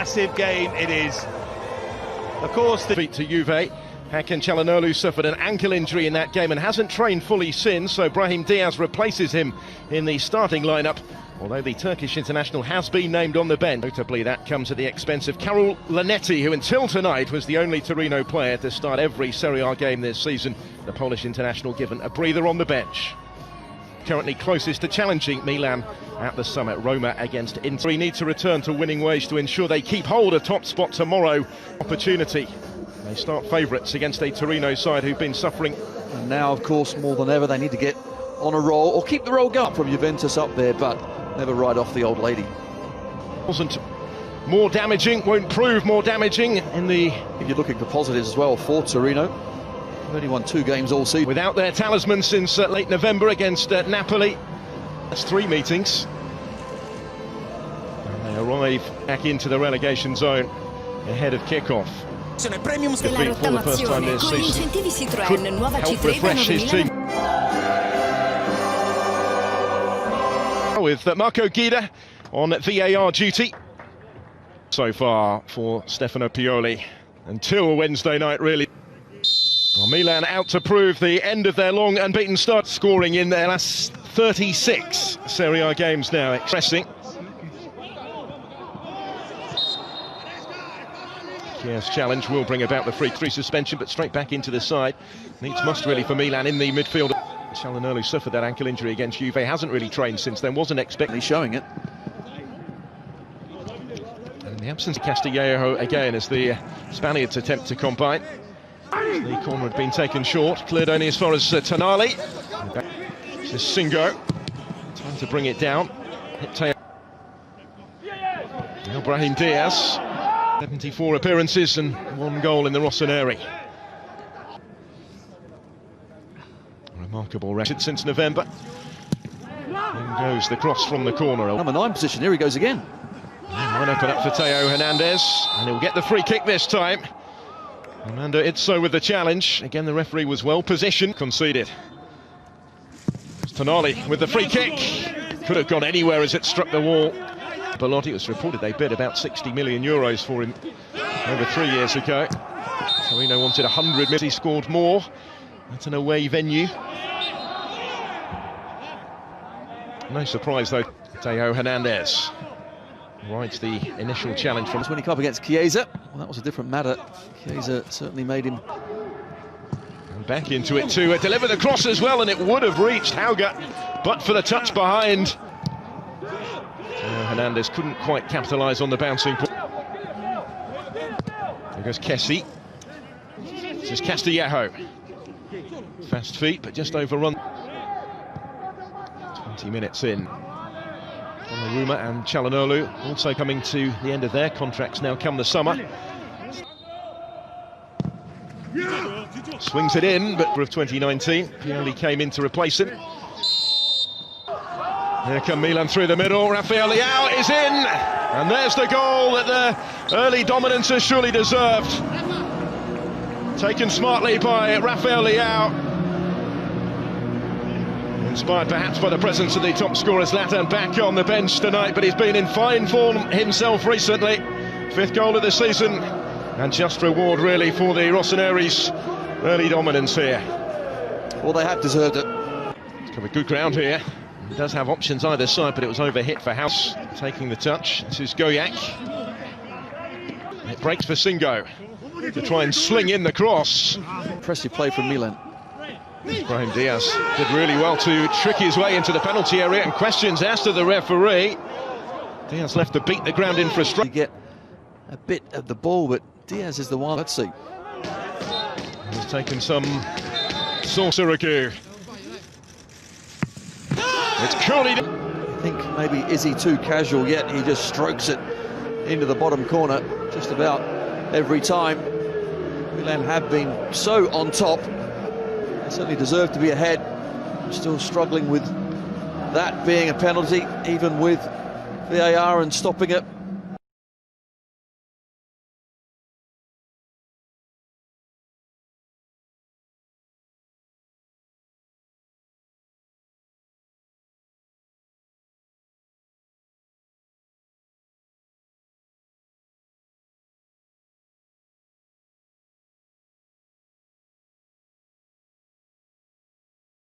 massive game it is. Of course, the defeat to Juve. Hakan Çalhanoğlu suffered an ankle injury in that game and hasn't trained fully since, so Brahim Diaz replaces him in the starting lineup, although the Turkish international has been named on the bench. Notably, that comes at the expense of Karol Lanetti, who until tonight was the only Torino player to start every Serie A game this season. The Polish international given a breather on the bench. Currently closest to challenging Milan at the summit, Roma against Inter. He needs to return to winning ways to ensure they keep hold of top spot tomorrow. Opportunity. They start favourites against a Torino side who've been suffering. And now, of course, more than ever, they need to get on a roll or keep the roll going from Juventus up there, but never ride off the old lady. Wasn't more damaging, won't prove more damaging in the... If you're looking for positives as well for Torino, they've only won 2 games all season. Without their talisman since late November against Napoli. That's 3 meetings. And they arrive back into the relegation zone ahead of kick-off. Premium della rottamazione con gli incentivi Citroën nuova C3 da 9.000 with Marco Guida on VAR duty so far for Stefano Pioli until Wednesday night, really. Well, Milan out to prove the end of their long unbeaten start, scoring in their last 36 Serie A games now, expressing. Kiev's challenge will bring about the free suspension, but straight back into the side. Needs must really for Milan in the midfield. Çalhanoğlu suffered that ankle injury against Juve, hasn't really trained since then, wasn't expecting. He's showing it. And the absence of Castillejo again as the Spaniards attempt to combine. The corner had been taken short, cleared only as far as Tonali. This is Singo, time to bring it down. Now Brahim Diaz. 74 appearances and 1 goal in the Rossoneri. Remarkable record since November. In goes the cross from the corner. Number 9 position, here he goes again. Line open up for Theo Hernandez, and he'll get the free kick this time. Armando Izzo with the challenge. Again, the referee was well positioned. Conceded. Tonali with the free kick. Could have gone anywhere as it struck the wall. Belotti, it was reported they bid about 60 million euros for him over 3 years ago. Torino wanted 100 million, he scored more. That's an away venue. No surprise though, Theo Hernandez rides the initial challenge from... When he came up against Chiesa, well, that was a different matter. Chiesa certainly made him... And back into it to deliver the cross as well, and it would have reached Hauger, but for the touch behind. Hernandez couldn't quite capitalise on the bouncing ball. There goes Kessie. This is Castillejo. Fast feet, but just overrun. 20 minutes in. Donnarumma and Çalhanoğlu also coming to the end of their contracts now come the summer. Swings it in, but for 2019, Pioli came in to replace him. Here come Milan through the middle. Rafael Leao is in, and there's the goal that the early dominance has surely deserved. Taken smartly by Rafael Leao. Inspired perhaps by the presence of the top scorer Zlatan back on the bench tonight, but he's been in fine form himself recently. 5th goal of the season, and just reward really for the Rossoneri's early dominance here. Well, they have deserved it. It's covered good ground here. He does have options either side, but it was overhit for House. Taking the touch, this is Goyak. It breaks for Singo to try and sling in the cross. Impressive play from Milan. Brahim Diaz did really well to trick his way into the penalty area, and questions asked of the referee. Diaz left to beat the ground in for a strike. You get a bit of the ball, but Diaz is the one. Let's see. He's taken some Sorcerer. It's curly. I think maybe is he too casual yet? He just strokes it into the bottom corner just about every time. Milan have been so on top. They certainly deserve to be ahead. Still struggling with that being a penalty, even with VAR and stopping it.